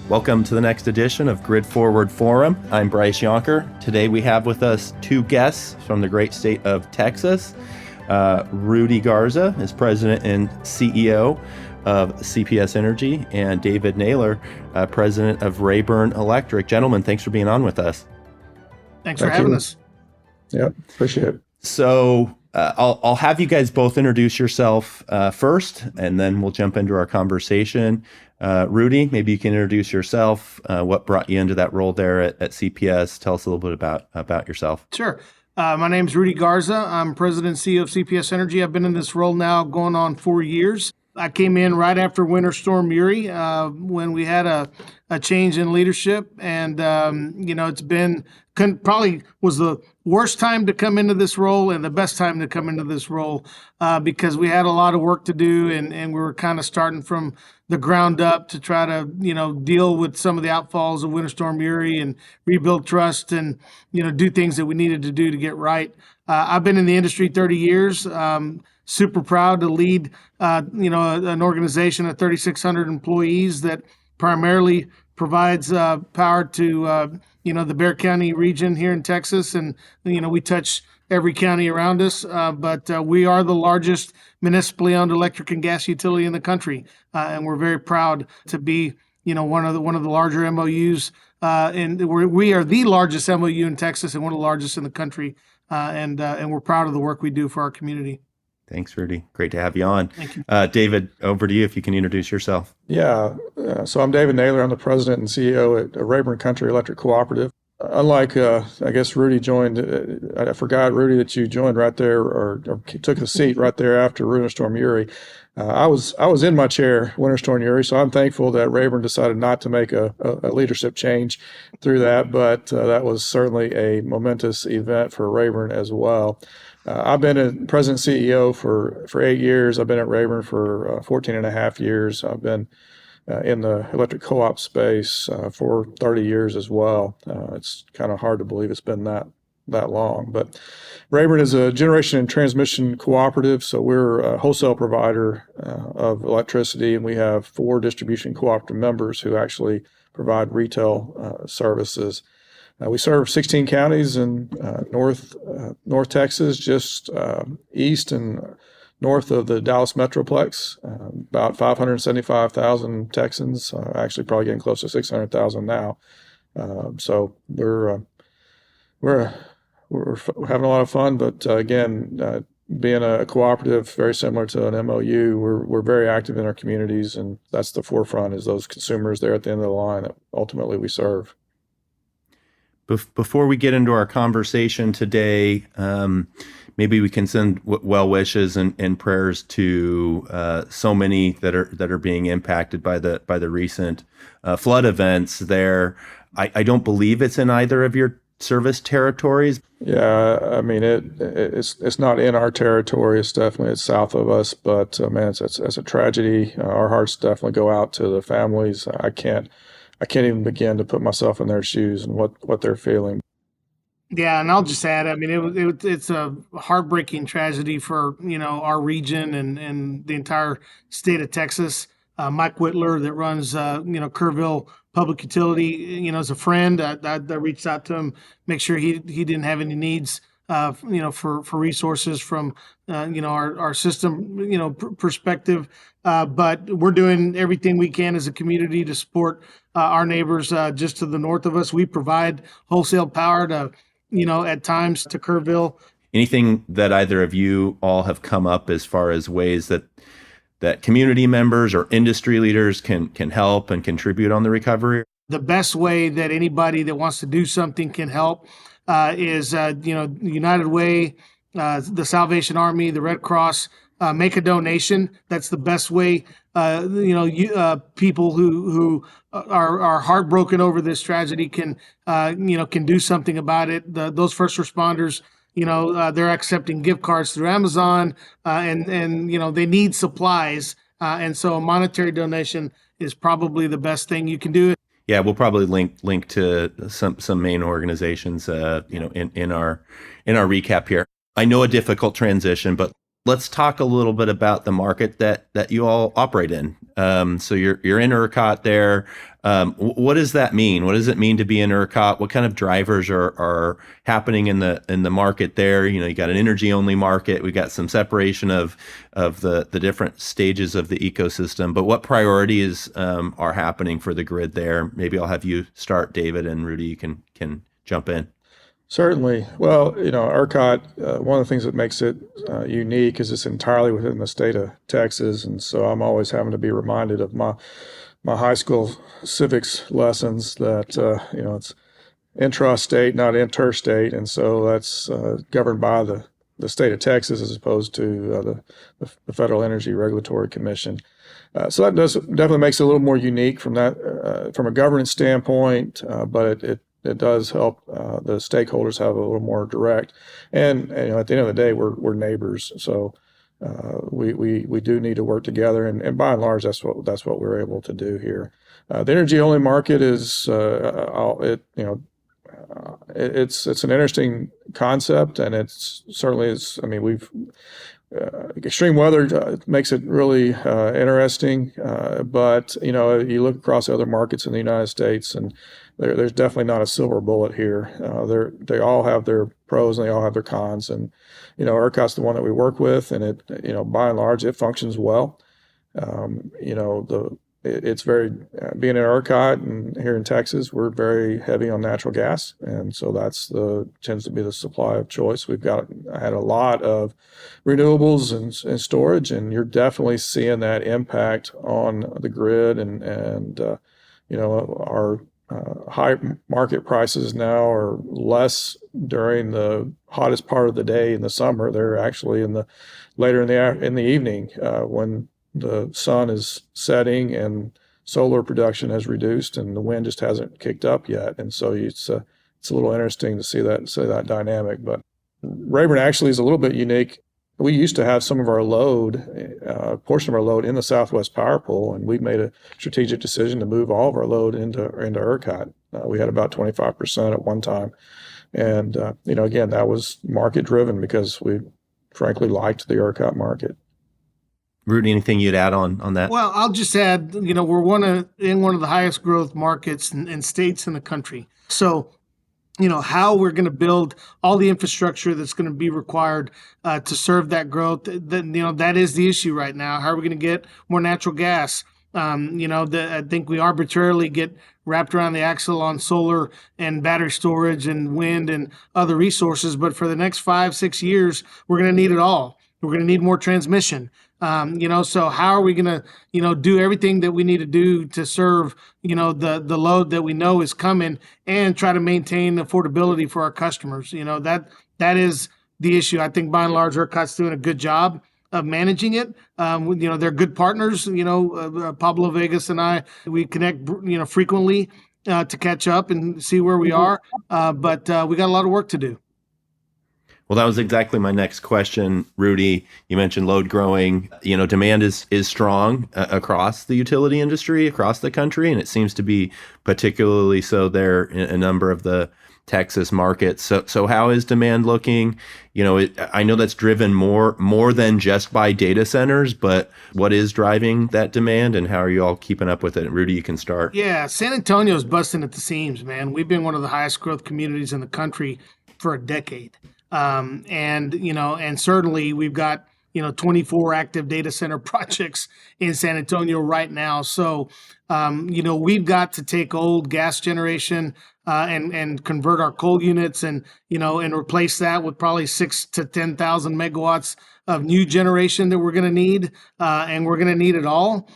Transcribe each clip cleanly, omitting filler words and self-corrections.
Welcome to the next edition of Grid Forward Forum. I'm Bryce Yonker. Today we have with us two guests from the great state of Texas. Rudy Garza is president and CEO of CPS Energy, and David Naylor, president of Rayburn Electric. Gentlemen, thanks for being on with us. Thanks for having us. Yeah, appreciate it. So I'll have you guys both introduce yourself first, and then we'll jump into our conversation. Rudy, maybe you can introduce yourself. What brought you into that role there at CPS? Tell us a little bit about yourself. Sure. My name's Rudy Garza. I'm president and CEO of CPS Energy. I've been in this role now going on 4 years. I came in right after Winter Storm Uri when we had a change in leadership. And, it's been probably was the worst time to come into this role and the best time to come into this role because we had a lot of work to do and we were kind of starting from the ground up to try to, deal with some of the outfalls of Winter Storm Uri and rebuild trust and, do things that we needed to do to get right. I've been in the industry 30 years. Super proud to lead, an organization of 3,600 employees that primarily provides power to, the Bexar County region here in Texas. And, we touch every county around us, but we are the largest municipally owned electric and gas utility in the country. And we're very proud to be, one of the larger MOUs. And we are the largest MOU in Texas and one of the largest in the country. And we're proud of the work we do for our community. Thanks, Rudy. Great to have you on. Thank you. David, over to you if you can introduce yourself. Yeah, so I'm David Naylor. I'm the president and CEO at Rayburn Country Electric Cooperative. Unlike, I guess Rudy joined, I forgot, Rudy, that you joined right there or took the seat right there after Winter Storm Uri. I was in my chair, Winter Storm Uri, so I'm thankful that Rayburn decided not to make a leadership change through that, but that was certainly a momentous event for Rayburn as well. I've been a president CEO for 8 years. I've been at Rayburn for 14 and a half years. I've been in the electric co-op space for 30 years as well. It's kind of hard to believe it's been that long. But Rayburn is a generation and transmission cooperative, so we're a wholesale provider of electricity, and we have 4 distribution cooperative members who actually provide retail services. We serve 16 counties in North Texas, just east and north of the Dallas Metroplex. About 575,000 Texans, actually probably getting close to 600,000 now. So we're having a lot of fun, but again, being a cooperative, very similar to an MOU, we're very active in our communities, and that's the forefront is those consumers there at the end of the line that ultimately we serve. Before we get into our conversation today, maybe we can send well wishes and prayers to so many that are being impacted by the recent flood events there. I don't believe it's in either of your service territories. Yeah, I mean it's not in our territory. It's south of us, but man, it's a tragedy. Our hearts definitely go out to the families. I can't even begin to put myself in their shoes and what they're feeling. Yeah, and I'll just add, I mean, it's a heartbreaking tragedy for, our region and the entire state of Texas. Mike Whitler that runs, Kerrville Public Utility, is a friend. I reached out to him, make sure he didn't have any needs, for resources from, our system, perspective. But we're doing everything we can as a community to support our neighbors just to the north of us. We provide wholesale power to, at times to Kerrville. Anything that either of you all have come up as far as ways that community members or industry leaders can help and contribute on the recovery? The best way that anybody that wants to do something can help is, United Way, the Salvation Army, the Red Cross. Make a donation. That's the best way. People who are heartbroken over this tragedy can do something about it. Those first responders, they're accepting gift cards through Amazon, and they need supplies, and so a monetary donation is probably the best thing you can do. Yeah, we'll probably link to some main organizations, in our recap here. I know a difficult transition, but let's talk a little bit about the market that you all operate in. So you're in ERCOT there. What does that mean? What does it mean to be in ERCOT? What kind of drivers are happening in the market there? You got an energy only market. We got some separation of the different stages of the ecosystem. But what priorities are happening for the grid there? Maybe I'll have you start, David, and Rudy, you can jump in. Certainly. Well, ERCOT, one of the things that makes it unique is it's entirely within the state of Texas. And so I'm always having to be reminded of my high school civics lessons that, it's intrastate, not interstate. And so that's governed by the state of Texas as opposed to the Federal Energy Regulatory Commission. So that definitely makes it a little more unique from a governance standpoint, but it does help the stakeholders have a little more direct. And at the end of the day, we're neighbors, so we do need to work together. And by and large, that's what we're able to do here. The energy only market is it's an interesting concept, and it's certainly is. I mean, we've extreme weather makes it really interesting, but you look across other markets in the United States, and there's definitely not a silver bullet here. They all have their pros and they all have their cons, and ERCOT's the one that we work with, and it by and large it functions well. It's very being in ERCOT and here in Texas, we're very heavy on natural gas, and so tends to be the supply of choice. I had a lot of renewables and storage, and you're definitely seeing that impact on the grid, and our high market prices now are less during the hottest part of the day in the summer. They're actually later in the evening when the sun is setting and solar production has reduced and the wind just hasn't kicked up yet. And so it's a little interesting to see that dynamic. But Rayburn actually is a little bit unique. We used to have some of our portion of our load in the Southwest Power Pool, and we made a strategic decision to move all of our load into ERCOT. We had about 25% at one time. And, again, that was market driven because we frankly liked the ERCOT market. Rudy, anything you'd add on that? Well, I'll just add, we're in one of the highest growth markets and states in the country. So, how we're going to build all the infrastructure that's going to be required to serve that growth, that is the issue right now. How are we going to get more natural gas? I think we arbitrarily get wrapped around the axle on solar and battery storage and wind and other resources. But for the next 5-6 years, we're going to need it all. We're going to need more transmission. So how are we going to, do everything that we need to do to serve, the load that we know is coming and try to maintain affordability for our customers? That is the issue. I think by and large, ERCOT's doing a good job of managing it. They're good partners. Pablo Vegas and I, we connect, frequently to catch up and see where we are. But we got a lot of work to do. Well, that was exactly my next question, Rudy. You mentioned load growing. Demand is strong across the utility industry, across the country, and it seems to be particularly so there in a number of the Texas markets. So how is demand looking? I know that's driven more than just by data centers, but what is driving that demand, and how are you all keeping up with it? Rudy, you can start. Yeah, San Antonio's busting at the seams, man. We've been one of the highest growth communities in the country for a decade. And certainly we've got, 24 active data center projects in San Antonio right now. So, we've got to take old gas generation, and convert our coal units and replace that with probably 6,000 to 10,000 megawatts of new generation that we're going to need. And we're going to need it all.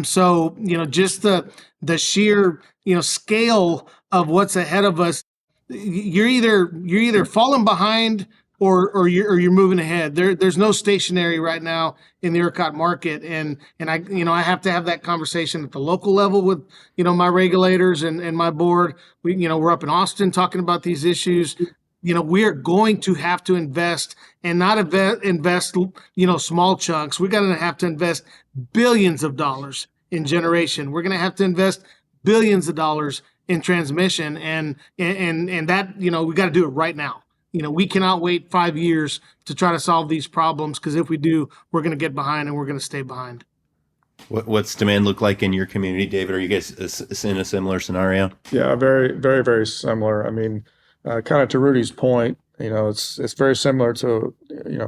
So, just the sheer, scale of what's ahead of us. You're either falling behind or you're moving ahead. There's no stationary right now in the ERCOT market, and I have to have that conversation at the local level with my regulators and my board. We're up in Austin talking about these issues. We are going to have to invest and not invest small chunks. We're going to have to invest billions of dollars in generation. We're going to have to invest billions of dollars in transmission, and that, we got to do it right now. We cannot wait 5 years to try to solve these problems, because if we do, we're going to get behind and we're going to stay behind. What's demand look like in your community, David? Are you guys in a similar scenario? Yeah, very, very, very similar. I mean, kind of to Rudy's point, it's very similar to,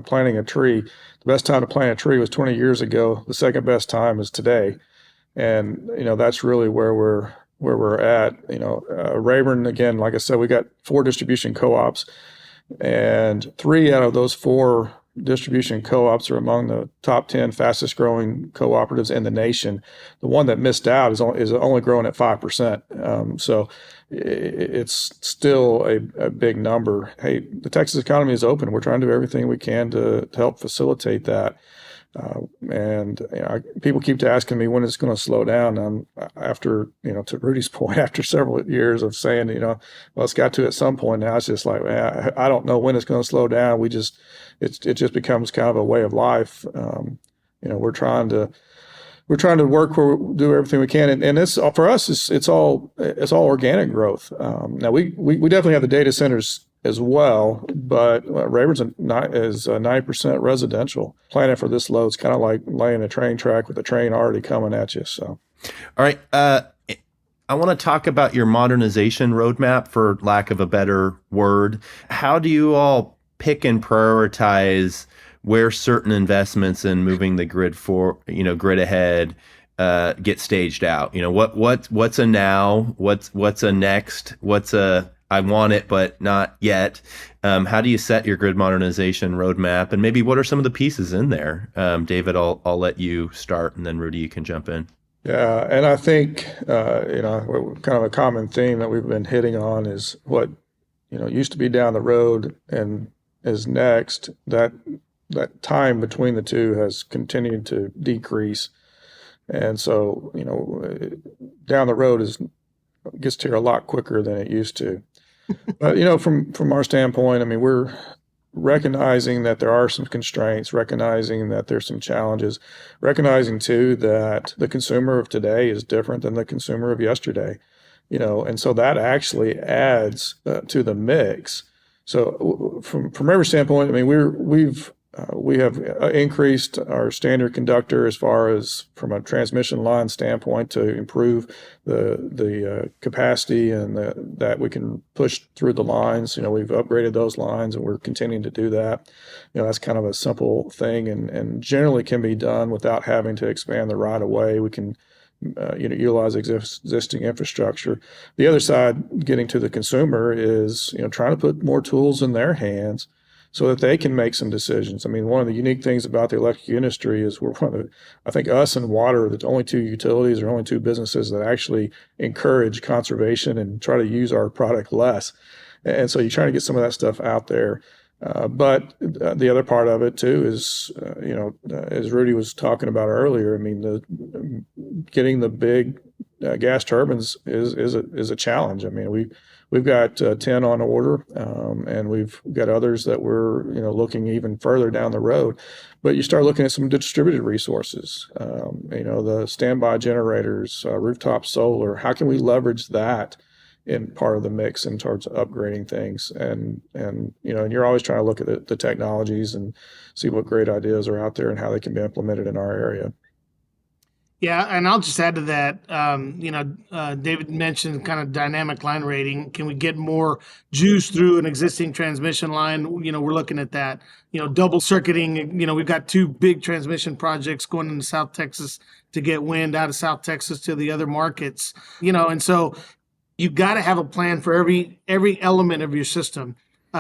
planting a tree. The best time to plant a tree was 20 years ago. The second best time is today. And, that's really where we're at. Rayburn, again, like I said, we got 4 distribution co-ops, and 3 out of those 4 distribution co-ops are among the top 10 fastest growing cooperatives in the nation. The one that missed out is only growing at 5%. So it's still a big number. Hey, the Texas economy is open. We're trying to do everything we can to help facilitate that. And people keep asking me when it's going to slow down. After, to Rudy's point, after several years of saying, well, it's got to at some point now, it's just like, man, I don't know when it's going to slow down. It just becomes kind of a way of life. We're trying to work where we do everything we can. And it's for us, it's all organic growth. Now we definitely have the data centers as well, but Rayburn's is 90% residential. Planning for this load is kind of like laying a train track with a train already coming at you. So, all right. I want to talk about your modernization roadmap, for lack of a better word. How do you all pick and prioritize where certain investments in moving the grid ahead get staged out? What's a now? What's a next? What's a I want it, but not yet. How do you set your grid modernization roadmap? And maybe what are some of the pieces in there? David, I'll let you start, and then Rudy, you can jump in. Yeah, and I think, kind of a common theme that we've been hitting on is what, used to be down the road and is next. That time between the two has continued to decrease. And so, down the road gets to here a lot quicker than it used to. But, from our standpoint, I mean, we're recognizing that there are some constraints, recognizing that there's some challenges, recognizing too that the consumer of today is different than the consumer of yesterday, and so that actually adds to the mix. So from every standpoint, I mean, we have increased our standard conductor as far as from a transmission line standpoint to improve the capacity and that we can push through the lines. We've upgraded those lines, and we're continuing to do that. That's kind of a simple thing, and generally can be done without having to expand the right of way. We can utilize existing infrastructure. The other side, getting to the consumer, is trying to put more tools in their hands so that they can make some decisions. I mean, one of the unique things about the electric industry is I think us and water are the only 2 utilities or only 2 businesses that actually encourage conservation and try to use our product less. And so you're trying to get some of that stuff out there. But the other part of it too is, as Rudy was talking about earlier, I mean, getting the big gas turbines is a challenge. I mean, we've got 10 on order, and we've got others that we're looking even further down the road. But you start looking at some distributed resources, the standby generators, rooftop solar. How can we leverage that in part of the mix in towards upgrading things? And you're always trying to look at the technologies and see what great ideas are out there and how they can be implemented in our area. Yeah, and I'll just add to that. David mentioned kind of dynamic line rating. Can we get more juice through an existing transmission line? We're looking at that. Double circuiting. We've got 2 big transmission projects going into South Texas to get wind out of South Texas to the other markets. And so you've got to have a plan for every element of your system.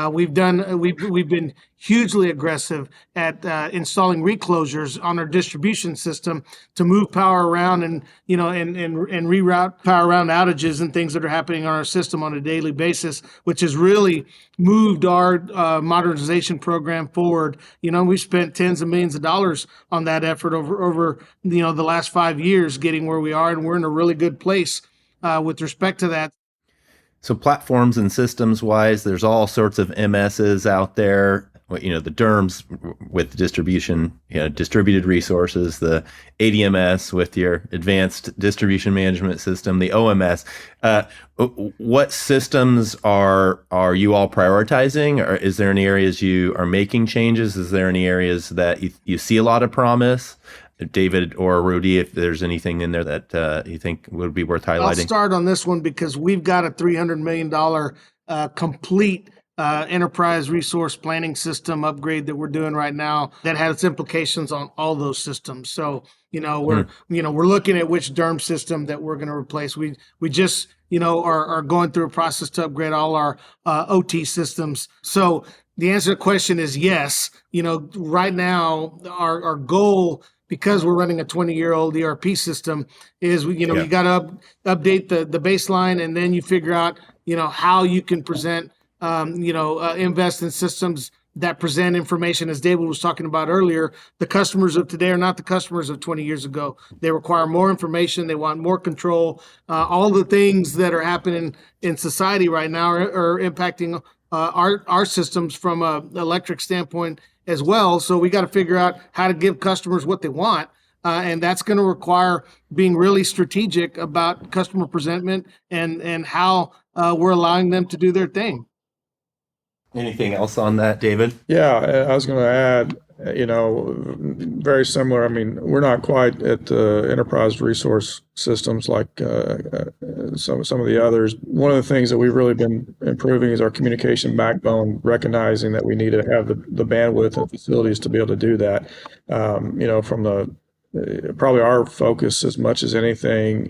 We've been hugely aggressive at installing reclosures on our distribution system to move power around and reroute power around outages and things that are happening on our system on a daily basis, which has really moved our modernization program forward. We've spent tens of millions of dollars on that effort over the last 5 years, getting where we are, and we're in a really good place with respect to that. So platforms and systems wise, there's all sorts of MSs out there. The DERMS with distribution, distributed resources, the ADMS with your advanced distribution management system, the OMS. What systems are you all prioritizing? Or is there any areas you are making changes? Is there any areas that you see a lot of promise? David or Rudy, if there's anything in there that you think would be worth I'll highlighting. start on this one because we've got a $300 million complete enterprise resource planning system upgrade that we're doing right now that has implications on all those systems. So, we're looking at which DERM system that we're going to replace. We just, are going through a process to upgrade all our OT systems. So the answer to the question is yes. Right now our goal, because we're running a 20-year-old ERP system, is you got to update the baseline, and then you figure out how you can present invest in systems that present information. As David was talking about earlier, the customers of today are not the customers of 20 years ago. They require more information. They want more control. All the things that are happening in society right now are impacting our systems from an electric standpoint as well. So we got to figure out how to give customers what they want. And that's going to require being really strategic about customer presentment and how we're allowing them to do their thing. Anything else on that, David? Yeah, I was going to add, very similar. I mean, we're not quite at the enterprise resource systems like some of the others. One of the things that we've really been improving is our communication backbone, recognizing that we need to have the bandwidth and facilities to be able to do that. From the probably our focus as much as anything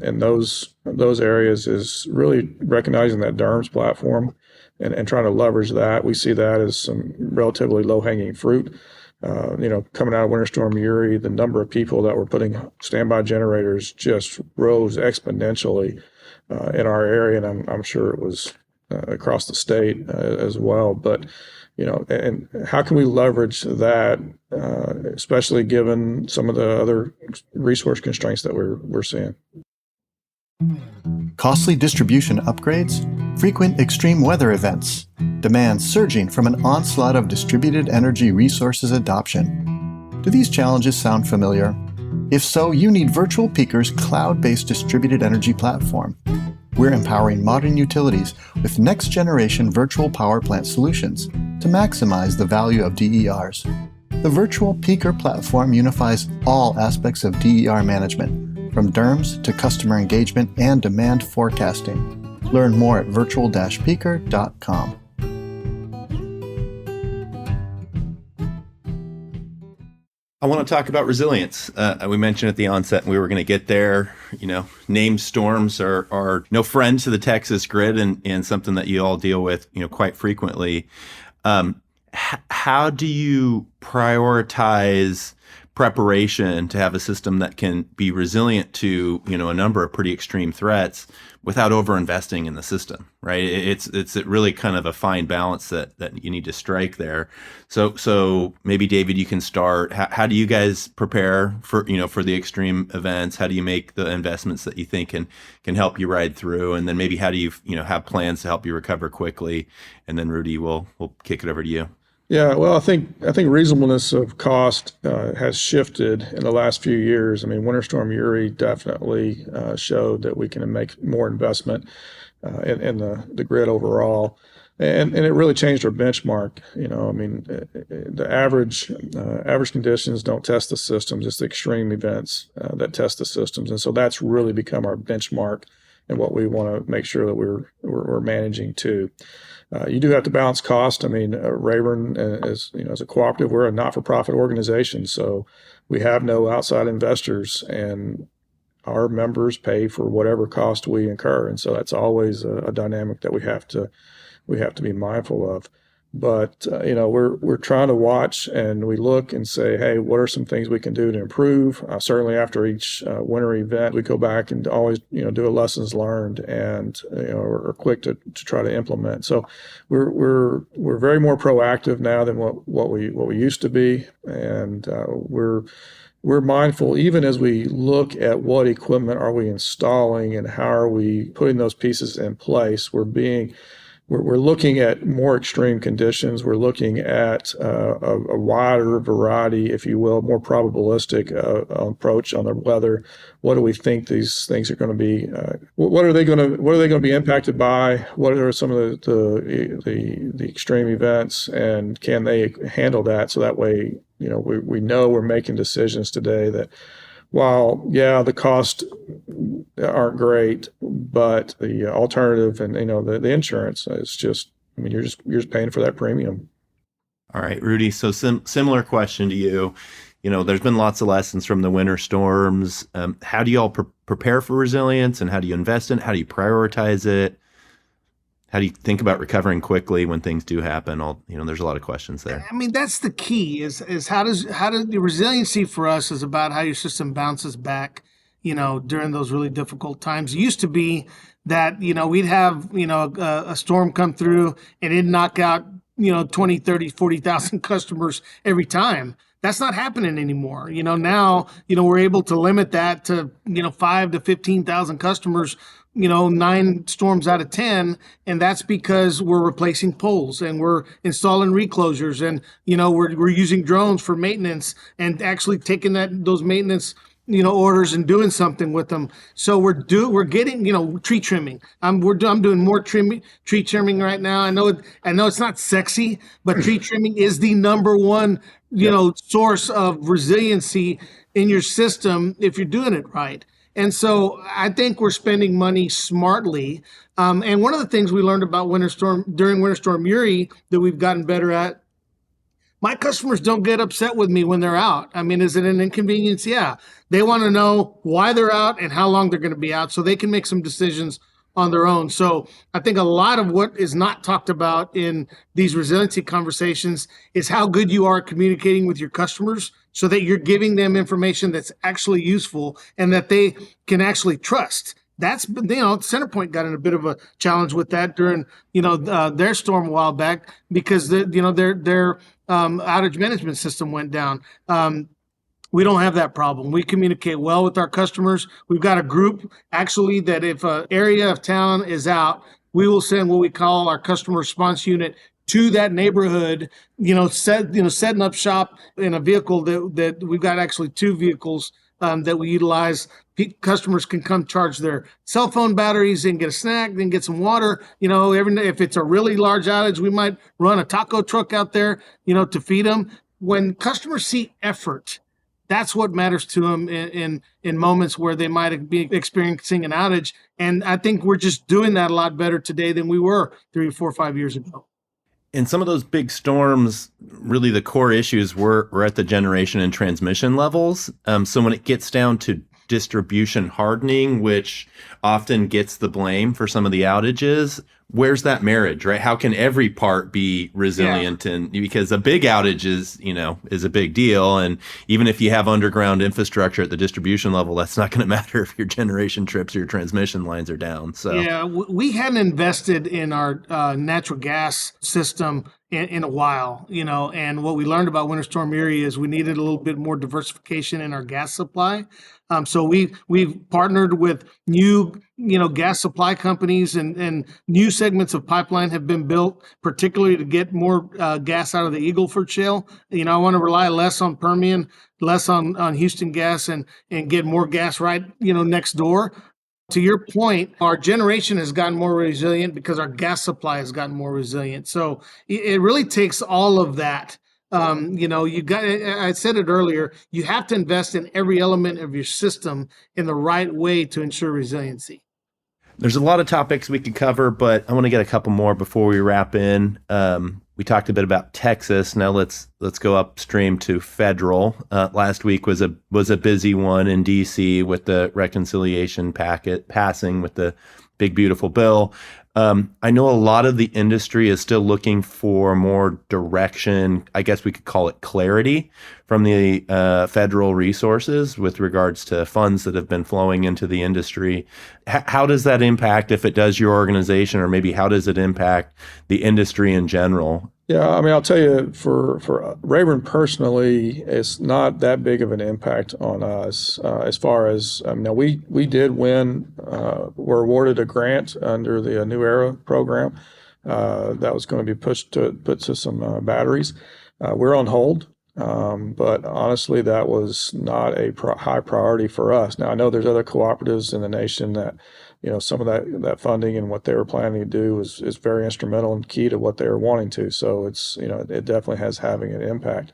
in those areas is really recognizing that DERMS platform and trying to leverage that. We see that as some relatively low-hanging fruit. Coming out of Winter Storm Uri, the number of people that were putting standby generators just rose exponentially in our area, and I'm sure it was across the state as well. But and how can we leverage that, especially given some of the other resource constraints that we're seeing? Costly distribution upgrades, frequent extreme weather events, demand surging from an onslaught of distributed energy resources adoption. Do these challenges sound familiar? If so, you need Virtual Peaker's cloud-based distributed energy platform. We're empowering modern utilities with next-generation virtual power plant solutions to maximize the value of DERs. The Virtual Peaker platform unifies all aspects of DER management, from DERMS to customer engagement and demand forecasting. Learn more at virtual-peaker.com. I want to talk about resilience. We mentioned at the onset we were going to get there. Named storms are no friend to the Texas grid and something that you all deal with, quite frequently. How do you prioritize preparation to have a system that can be resilient to, a number of pretty extreme threats without over-investing in the system, right? It's really kind of a fine balance that you need to strike there. So maybe David, you can start. How do you guys prepare for the extreme events? How do you make the investments that you think can help you ride through? And then maybe how do you have plans to help you recover quickly? And then Rudy, we'll kick it over to you. Yeah, well, I think reasonableness of cost has shifted in the last few years. I mean, Winter Storm Uri definitely showed that we can make more investment in the grid overall, and it really changed our benchmark. The average conditions don't test the systems; it's the extreme events that test the systems, and so that's really become our benchmark and what we want to make sure that we're managing to. You do have to balance cost. I mean, Rayburn, as a cooperative, we're a not-for-profit organization, so we have no outside investors, and our members pay for whatever cost we incur, and so that's always a dynamic that we have to be mindful of. But we're trying to watch, and we look and say, hey, what are some things we can do to improve? Certainly, after each winter event, we go back and always do a lessons learned, and are quick to try to implement. So we're very more proactive now than what we used to be, and we're mindful, even as we look at what equipment are we installing and how are we putting those pieces in place. We're looking at more extreme conditions. We're looking at a wider variety, if you will, more probabilistic approach on the weather. What do we think these things are going to be? What are they going to be impacted by? What are some of the extreme events, and can they handle that? So that way, we know we're making decisions today that while, yeah, the costs aren't great, but the alternative and, the insurance is just, you're just paying for that premium. All right, Rudy. So similar question to you. There's been lots of lessons from the winter storms. How do you all prepare for resilience, and how do you invest in it? How do you prioritize it? How do you think about recovering quickly when things do happen? There's a lot of questions there. I mean, that's the key is how does the resiliency for us is about how your system bounces back, during those really difficult times. It used to be that, we'd have, a storm come through and it'd knock out, 20, 30, 40,000 customers every time. That's not happening anymore. Now, we're able to limit that to, 5 to 15,000 customers, 9 storms out of 10. And that's because we're replacing poles and we're installing reclosures and, we're using drones for maintenance and actually taking those maintenance orders and doing something with them. So we're getting, tree trimming. I'm doing more tree trimming right now. I know it's not sexy, but tree trimming is the number one, source of resiliency in your system if you're doing it right. And so I think we're spending money smartly. And one of the things we learned about during Winter Storm Uri that we've gotten better at, my customers don't get upset with me when they're out. I mean, is it an inconvenience? Yeah. They want to know why they're out and how long they're going to be out so they can make some decisions on their own. So I think a lot of what is not talked about in these resiliency conversations is how good you are communicating with your customers so that you're giving them information that's actually useful and that they can actually trust. That's, CenterPoint got in a bit of a challenge with that during, their storm a while back because their outage management system went down. We don't have that problem. We communicate well with our customers. We've got a group actually that if an area of town is out, we will send what we call our customer response unit to that neighborhood, setting up shop in a vehicle that we've got actually 2 vehicles that we utilize. Customers can come charge their cell phone batteries and get a snack, then get some water. If it's a really large outage, we might run a taco truck out there, to feed them. When customers see effort, that's what matters to them in moments where they might be experiencing an outage. And I think we're just doing that a lot better today than we were 3, 4, 5 years ago. In some of those big storms, really the core issues were at the generation and transmission levels. So when it gets down to distribution hardening, which often gets the blame for some of the outages, where's that marriage, right? How can every part be resilient? And because a big outage is a big deal. And even if you have underground infrastructure at the distribution level, that's not going to matter if your generation trips or your transmission lines are down. So yeah, we hadn't invested in our natural gas system in a while, and what we learned about Winter Storm Uri is we needed a little bit more diversification in our gas supply. So we've partnered with new, gas supply companies and new segments of pipeline have been built, particularly to get more gas out of the Eagle Ford Shale. I want to rely less on Permian, less on Houston gas and get more gas right, next door. To your point, our generation has gotten more resilient because our gas supply has gotten more resilient. So it really takes all of that. I said it earlier, you have to invest in every element of your system in the right way to ensure resiliency. There's a lot of topics we could cover, but I want to get a couple more before we wrap in. We talked a bit about Texas. Now let's go upstream to federal. Last week was a busy one in DC with the reconciliation packet passing with the big beautiful bill. I know a lot of the industry is still looking for more direction. I guess we could call it clarity from the federal resources with regards to funds that have been flowing into the industry. How does that impact, if it does, your organization, or maybe how does it impact the industry in general? Yeah, I'll tell you, for Rayburn personally, it's not that big of an impact on us as far as now we did win, were awarded a grant under the New Era program that was going to be put to some batteries. We're on hold, but honestly, that was not a high priority for us. Now I know there's other cooperatives in the nation that some of that funding and what they were planning to do is very instrumental and key to what they were wanting to. So it's, it definitely has having an impact.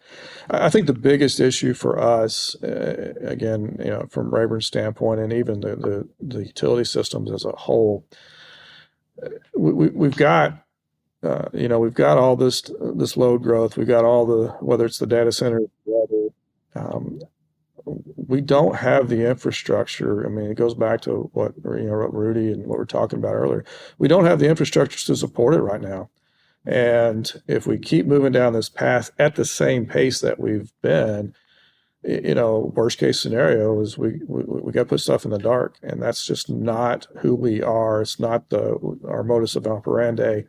I think the biggest issue for us, again, from Rayburn's standpoint, and even the utility systems as a whole, we've got we've got all this load growth. We've got whether it's the data center, we don't have the infrastructure. I mean, it goes back to what Rudy and what we're talking about earlier. We don't have the infrastructure to support it right now. And if we keep moving down this path at the same pace that we've been, worst case scenario is we got to put stuff in the dark, and that's just not who we are. It's not our modus operandi.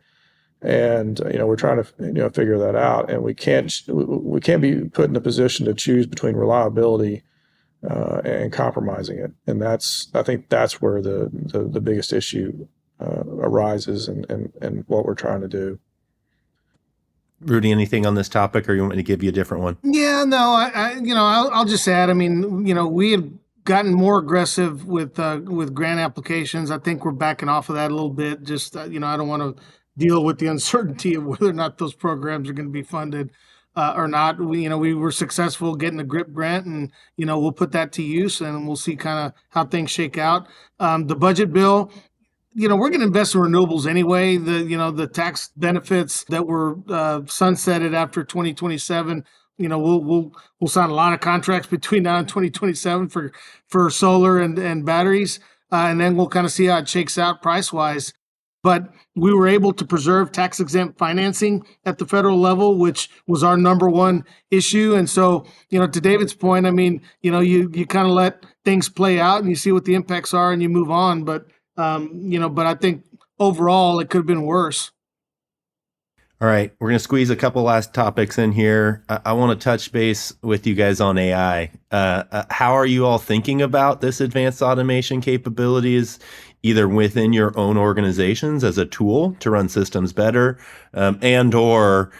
And we're trying to figure that out, and we can't be put in a position to choose between reliability and compromising it. And I think that's where the biggest issue arises, and what we're trying to do. Rudy, anything on this topic, or you want me to give you a different one? Yeah, no, I'll just add. I mean, we had gotten more aggressive with grant applications. I think we're backing off of that a little bit. Just I don't want to deal with the uncertainty of whether or not those programs are going to be funded or not. We were successful getting the GRIP grant, and we'll put that to use, and we'll see kind of how things shake out. The budget bill, we're going to invest in renewables anyway. The tax benefits that were sunsetted after 2027. We'll sign a lot of contracts between now and 2027 for solar and batteries, and then we'll kind of see how it shakes out price wise. But we were able to preserve tax-exempt financing at the federal level, which was our number one issue. And so, to David's point, I mean, you kind of let things play out and you see what the impacts are and you move on. But, but I think overall it could have been worse. All right, we're going to squeeze a couple last topics in here. I want to touch base with you guys on AI. How are you all thinking about this advanced automation capabilities, either within your own organizations as a tool to run systems better, and or,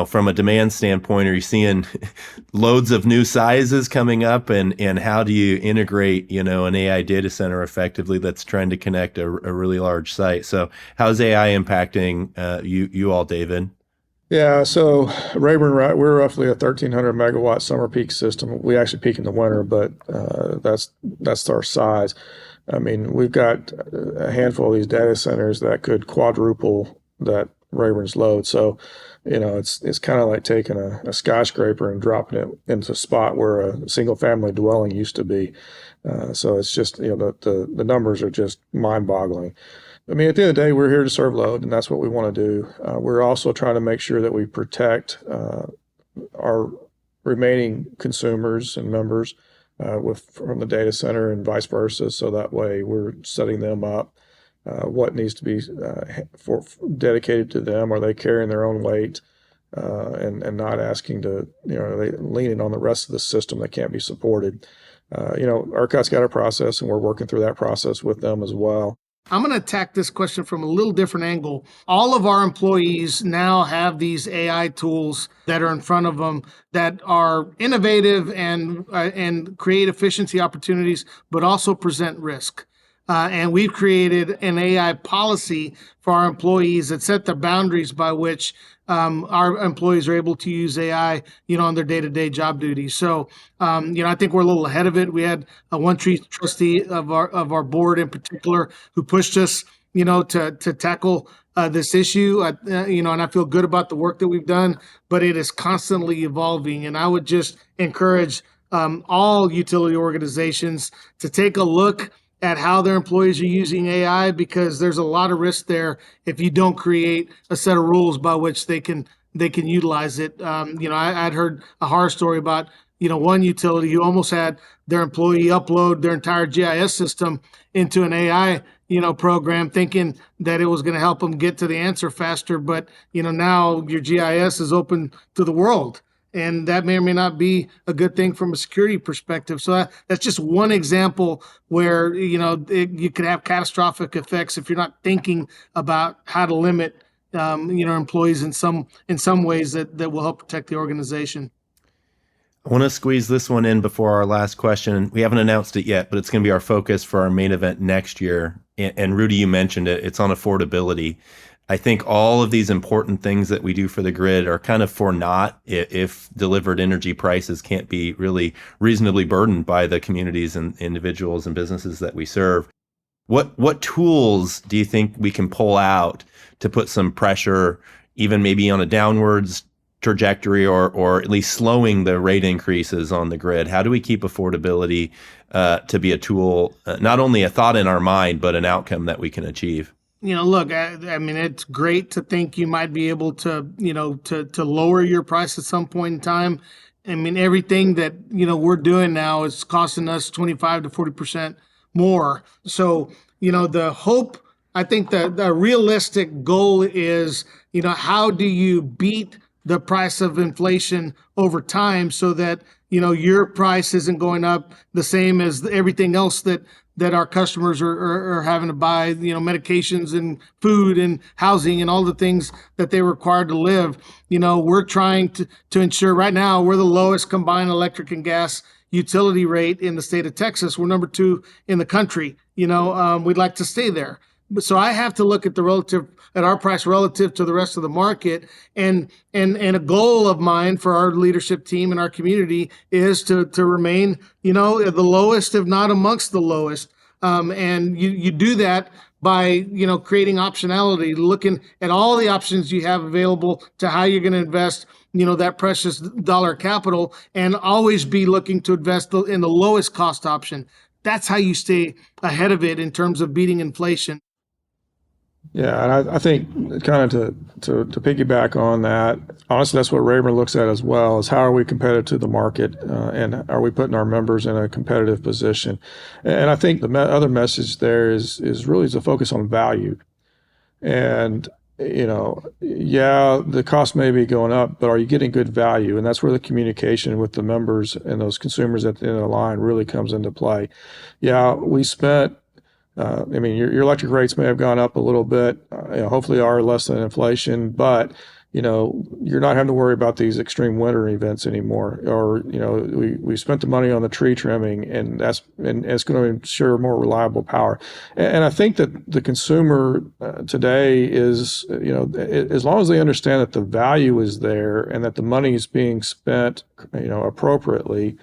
from a demand standpoint, are you seeing loads of new sizes coming up, and how do you integrate, an AI data center effectively that's trying to connect a really large site? So how's AI impacting you all, David? Yeah, so Rayburn, we're roughly a 1,300 megawatt summer peak system. We actually peak in the winter, but that's our size. I mean, we've got a handful of these data centers that could quadruple that Rayburn's load. So, it's kind of like taking a skyscraper and dropping it into a spot where a single family dwelling used to be. So it's just, the numbers are just mind boggling. I mean, at the end of the day, we're here to serve load, and that's what we want to do. We're also trying to make sure that we protect our remaining consumers and members from the data center and vice versa. So that way we're setting them up. What needs to be dedicated to them? Are they carrying their own weight and not asking to, are they leaning on the rest of the system that can't be supported? ERCOT's got a process, and we're working through that process with them as well. I'm going to attack this question from a little different angle. All of our employees now have these AI tools that are in front of them that are innovative and create efficiency opportunities, but also present risk. And we've created an AI policy for our employees that set the boundaries by which our employees are able to use AI, on their day-to-day job duties. So, I think we're a little ahead of it. We had a One Tree trustee of our board in particular who pushed us, to tackle this issue. And I feel good about the work that we've done, but it is constantly evolving. And I would just encourage all utility organizations to take a look at how their employees are using AI, because there's a lot of risk there if you don't create a set of rules by which they can utilize it. I'd heard a horror story about one utility who almost had their employee upload their entire GIS system into an AI program, thinking that it was going to help them get to the answer faster. But now your GIS is open to the world. And that may or may not be a good thing from a security perspective. So that's just one example where, you could have catastrophic effects if you're not thinking about how to limit, employees in some ways that will help protect the organization. I want to squeeze this one in before our last question. We haven't announced it yet, but it's going to be our focus for our main event next year. and Rudy, you mentioned it, it's on affordability. I think all of these important things that we do for the grid are kind of for naught if delivered energy prices can't be really reasonably burdened by the communities and individuals and businesses that we serve. What tools do you think we can pull out to put some pressure, even maybe on a downwards trajectory, or at least slowing the rate increases on the grid? How do we keep affordability to be a tool, not only a thought in our mind, but an outcome that we can achieve? Look, I mean, it's great to think you might be able to, to lower your price at some point in time. I mean, everything that, we're doing now is costing us 25 to 40% more. So, the hope, I think the realistic goal is, how do you beat the price of inflation over time so that, your price isn't going up the same as everything else that our customers are having to buy, medications and food and housing and all the things that they're required to live. We're trying to ensure right now we're the lowest combined electric and gas utility rate in the state of Texas. We're number 2 in the country. We'd like to stay there. So I have to look at our price relative to the rest of the market. And a goal of mine for our leadership team and our community is to remain, the lowest, if not amongst the lowest. And you do that by, creating optionality, looking at all the options you have available to how you're going to invest, that precious dollar capital, and always be looking to invest in the lowest cost option. That's how you stay ahead of it in terms of beating inflation. Yeah, and I think kind of to piggyback on that, honestly, that's what Rayburn looks at as well, is how are we competitive to the market, and are we putting our members in a competitive position? And I think the other message there is really to focus on value. And, the cost may be going up, but are you getting good value? And that's where the communication with the members and those consumers at the end of the line really comes into play. Yeah, we spent your electric rates may have gone up a little bit, hopefully are less than inflation, but, you're not having to worry about these extreme winter events anymore. Or, we spent the money on the tree trimming, and it's going to ensure more reliable power. And I think that the consumer today is, as long as they understand that the value is there and that the money is being spent, appropriately,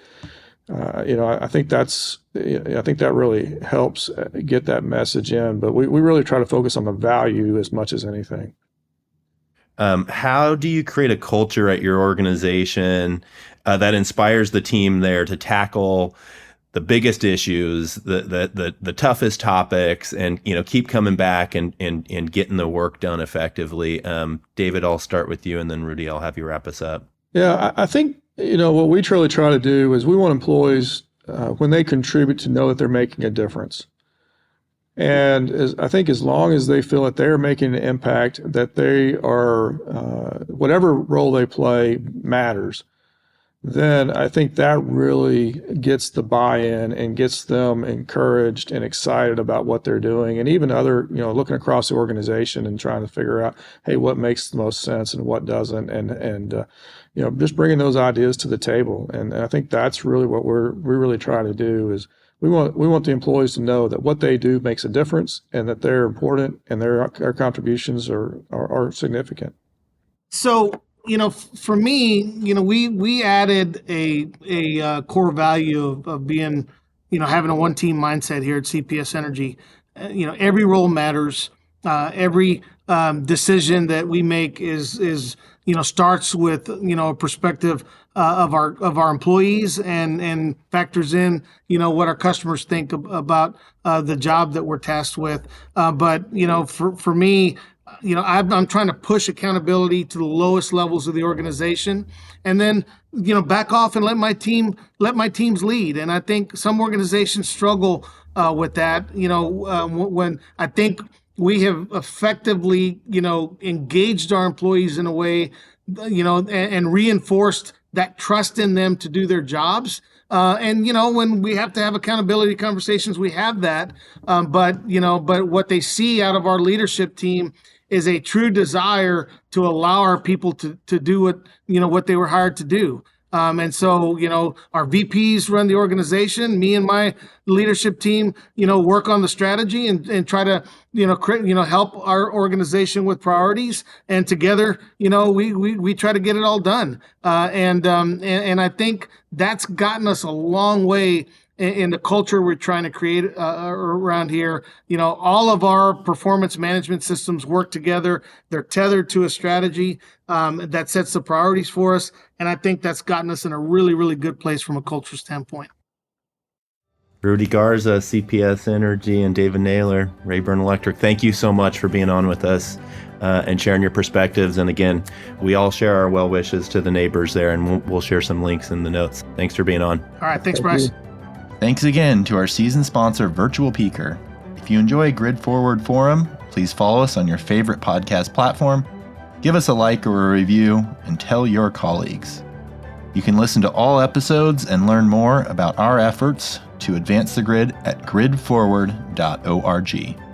I think that really helps get that message in. But we really try to focus on the value as much as anything. How do you create a culture at your organization that inspires the team there to tackle the biggest issues, the toughest topics, and keep coming back and getting the work done effectively? David, I'll start with you, and then Rudy, I'll have you wrap us up. Yeah, I think what we truly try to do is we want employees when they contribute to know that they're making a difference. And I think as long as they feel that they're making an impact, that they are, whatever role they play matters, then I think that really gets the buy-in and gets them encouraged and excited about what they're doing. And even other, looking across the organization and trying to figure out, hey, what makes the most sense and what doesn't, and just bringing those ideas to the table. And I think that's really what we really try to do is we want the employees to know that what they do makes a difference and that they're important and their contributions are significant. So, for me, we added a core value of being, having a one team mindset here at CPS Energy. Every role matters. Every decision that we make is starts with a perspective of our employees and factors in what our customers think about the job that we're tasked with. But for me, I'm trying to push accountability to the lowest levels of the organization, and then back off and let my teams lead. And I think some organizations struggle with that. When I think we have effectively engaged our employees in a way and reinforced that trust in them to do their jobs. And when we have to have accountability conversations, we have that. But what they see out of our leadership team is a true desire to allow our people to do what they were hired to do. And so, our VPs run the organization. Me and my leadership team, work on the strategy and try to, help our organization with priorities. And together, we try to get it all done. And I think that's gotten us a long way in the culture we're trying to create around here. All of our performance management systems work together. They're tethered to a strategy that sets the priorities for us. And I think that's gotten us in a really, really good place from a culture standpoint. Rudy Garza, CPS Energy, and David Naylor, Rayburn Electric, thank you so much for being on with us and sharing your perspectives. And again, we all share our well wishes to the neighbors there, and we'll share some links in the notes. Thanks for being on. All right. Thanks, Bryce. Thanks again to our season sponsor, Virtual Peaker. If you enjoy Grid Forward Forum, please follow us on your favorite podcast platform, give us a like or a review, and tell your colleagues. You can listen to all episodes and learn more about our efforts to advance the grid at gridforward.org.